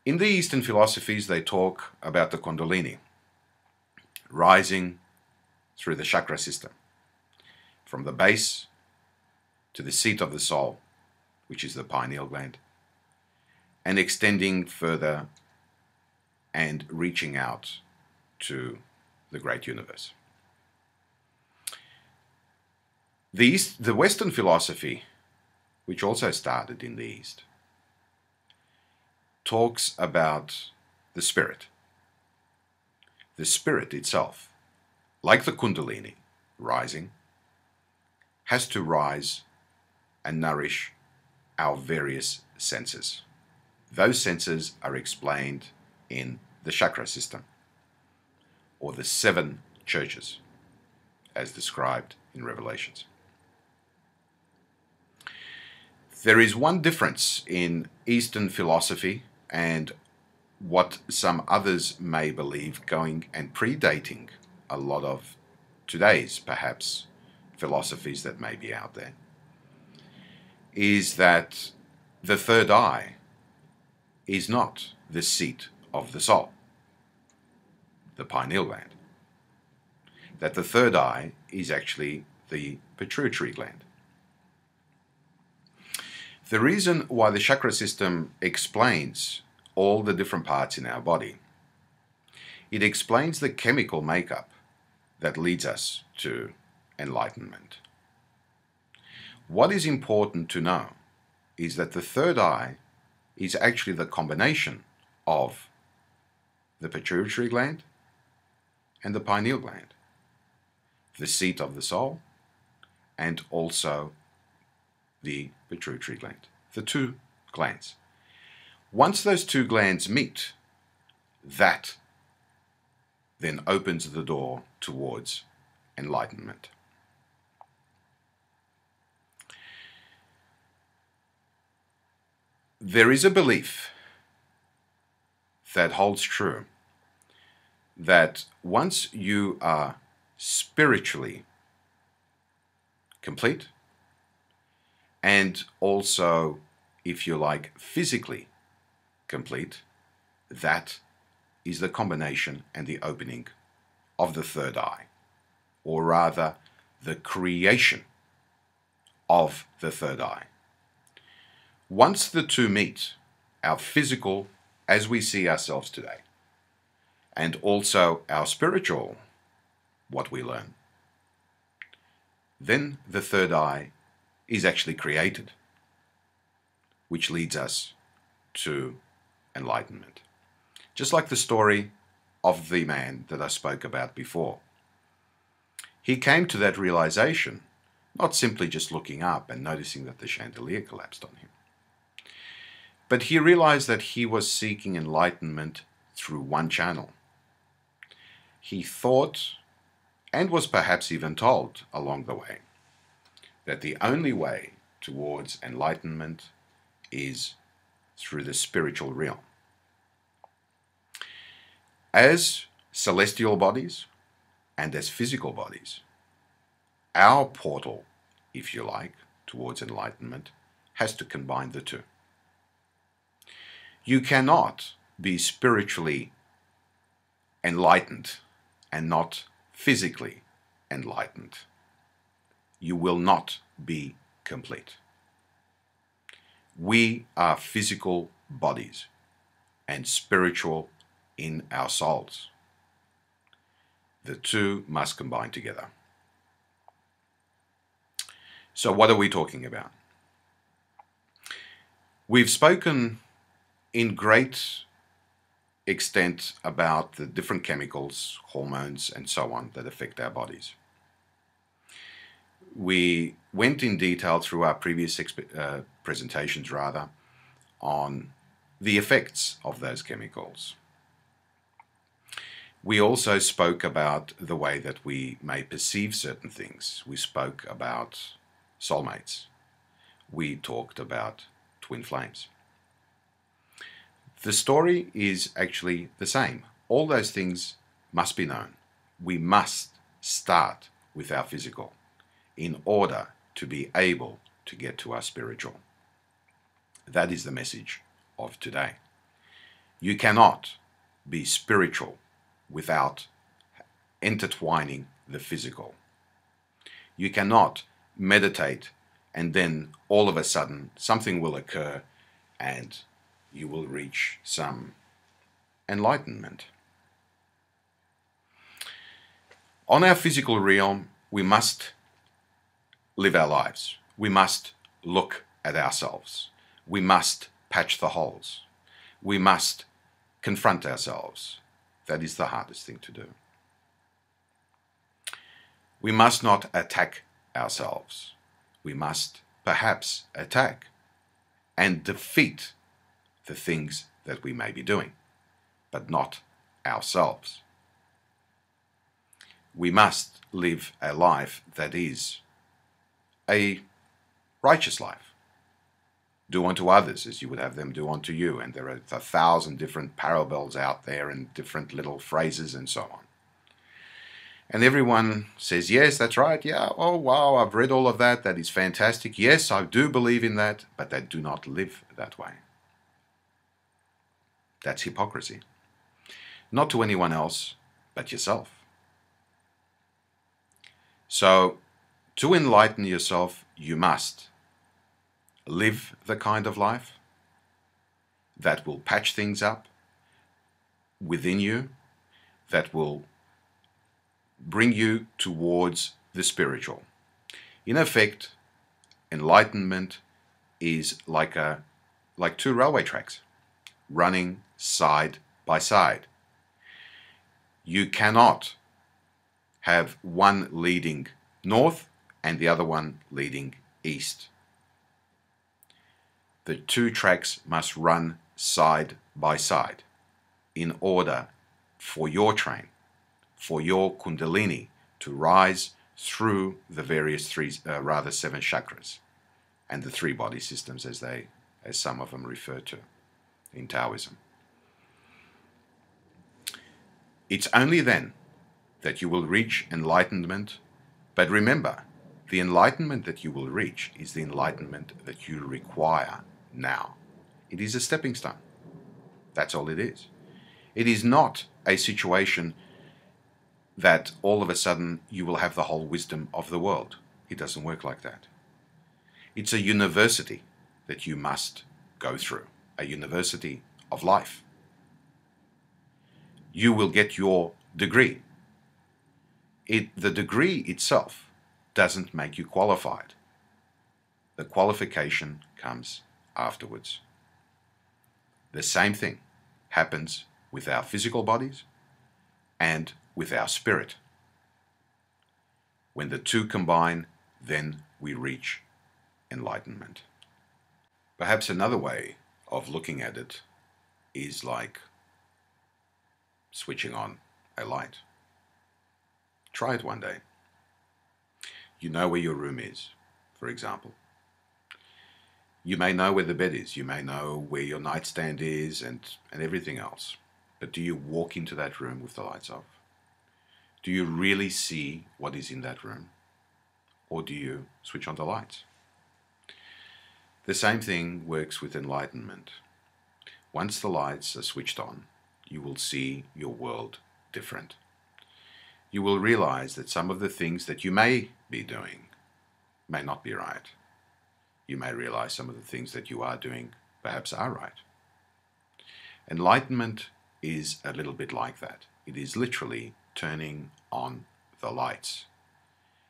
In the Eastern philosophies, they talk about the Kundalini rising through the chakra system, from the base to the seat of the soul, which is the pineal gland, and extending further and reaching out to the great universe. The Western philosophy, which also started in the East, talks about the spirit. The spirit itself, like the Kundalini rising, has to rise and nourish our various senses. Those senses are explained in the chakra system, or the 7 churches, as described in Revelations. There is one difference in Eastern philosophy and what some others may believe, going and predating a lot of today's, perhaps, philosophies that may be out there, is that the third eye is not the seat of the soul, the pineal gland. That the third eye is actually the pituitary gland. The reason why the chakra system explains all the different parts in our body, it explains the chemical makeup that leads us to enlightenment. What is important to know is that the third eye is actually the combination of the pituitary gland and the pineal gland, the seat of the soul, and also the pituitary gland, the 2 glands. Once those 2 glands meet, that then opens the door towards enlightenment. There is a belief that holds true that once you are spiritually complete, and also, if you like, physically complete, that is the combination and the opening of the third eye, or rather, the creation of the third eye. Once the 2 meet, our physical, as we see ourselves today, and also our spiritual, what we learn, then the third eye is actually created, which leads us to enlightenment. Just like the story of the man that I spoke about before. He came to that realization, not simply just looking up and noticing that the chandelier collapsed on him, but he realized that he was seeking enlightenment through one channel. He thought, and was perhaps even told along the way, that the only way towards enlightenment is through the spiritual realm. As celestial bodies and as physical bodies, our portal, if you like, towards enlightenment has to combine the 2. You cannot be spiritually enlightened and not physically enlightened. You will not be complete. We are physical bodies and spiritual in our souls. The 2 must combine together. So what are we talking about? We've spoken in great extent about the different chemicals, hormones, and so on that affect our bodies. We went in detail through our previous presentations on the effects of those chemicals. We also spoke about the way that we may perceive certain things. We spoke about soulmates. We talked about twin flames. The story is actually the same. All those things must be known. We must start with our physical in order to be able to get to our spiritual. That is the message of today. You cannot be spiritual without intertwining the physical. You cannot meditate and then all of a sudden something will occur and you will reach some enlightenment. On our physical realm, we must live our lives. We must look at ourselves. We must patch the holes. We must confront ourselves. That is the hardest thing to do. We must not attack ourselves. We must perhaps attack and defeat the things that we may be doing, but not ourselves. We must live a life that is a righteous life. Do unto others as you would have them do unto you. And there are 1,000 different parables out there and different little phrases and so on. And everyone says, yes, that's right. Yeah, oh, wow, I've read all of that. That is fantastic. Yes, I do believe in that, but they do not live that way. That's hypocrisy. Not to anyone else, but yourself. So, to enlighten yourself, you must live the kind of life that will patch things up within you, that will bring you towards the spiritual. In effect, enlightenment is like two railway tracks running side by side. You cannot have one leading north and the other one leading east. The two tracks must run side by side in order for your train, for your kundalini to rise through the various seven chakras and the three body systems as some of them refer to in Taoism. It's only then that you will reach enlightenment, but remember, the enlightenment that you will reach is the enlightenment that you require now. It is a stepping stone. That's all it is. It is not a situation that all of a sudden you will have the whole wisdom of the world. It doesn't work like that. It's a university that you must go through, a university of life. You will get your degree. The degree itself doesn't make you qualified. The qualification comes afterwards. The same thing happens with our physical bodies and with our spirit. When the two combine, then we reach enlightenment. Perhaps another way of looking at it is like switching on a light. Try it one day. You know where your room is, for example. You may know where the bed is. You may know where your nightstand is and everything else. But do you walk into that room with the lights off? Do you really see what is in that room? Or do you switch on the lights? The same thing works with enlightenment. Once the lights are switched on, you will see your world different. You will realize that some of the things that you may be doing may not be right. You may realize some of the things that you are doing perhaps are right. Enlightenment is a little bit like that. It is literally turning on the lights.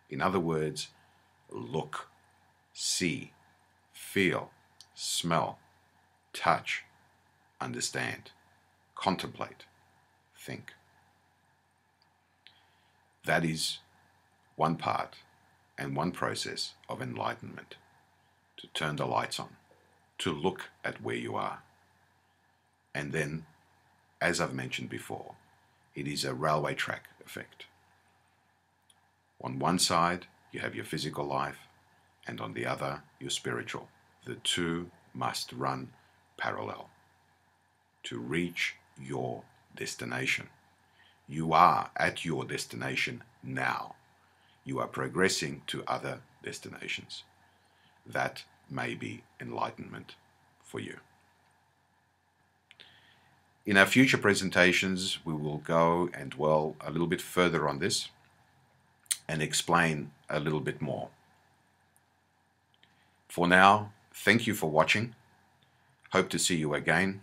In other words, look, see, feel, smell, touch, understand, contemplate, think. That is one part and one process of enlightenment. To turn the lights on, to look at where you are. And then, as I've mentioned before, it is a railway track effect. On one side, you have your physical life, and on the other, your spiritual. The two must run parallel to reach your destination. You are at your destination now. You are progressing to other destinations. That may be enlightenment for you. In our future presentations, we will go and dwell a little bit further on this and explain a little bit more. For now, thank you for watching. Hope to see you again.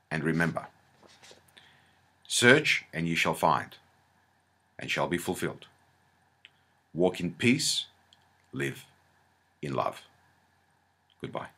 And remember, search and ye shall find, and shall be fulfilled. Walk in peace, live in love. Goodbye.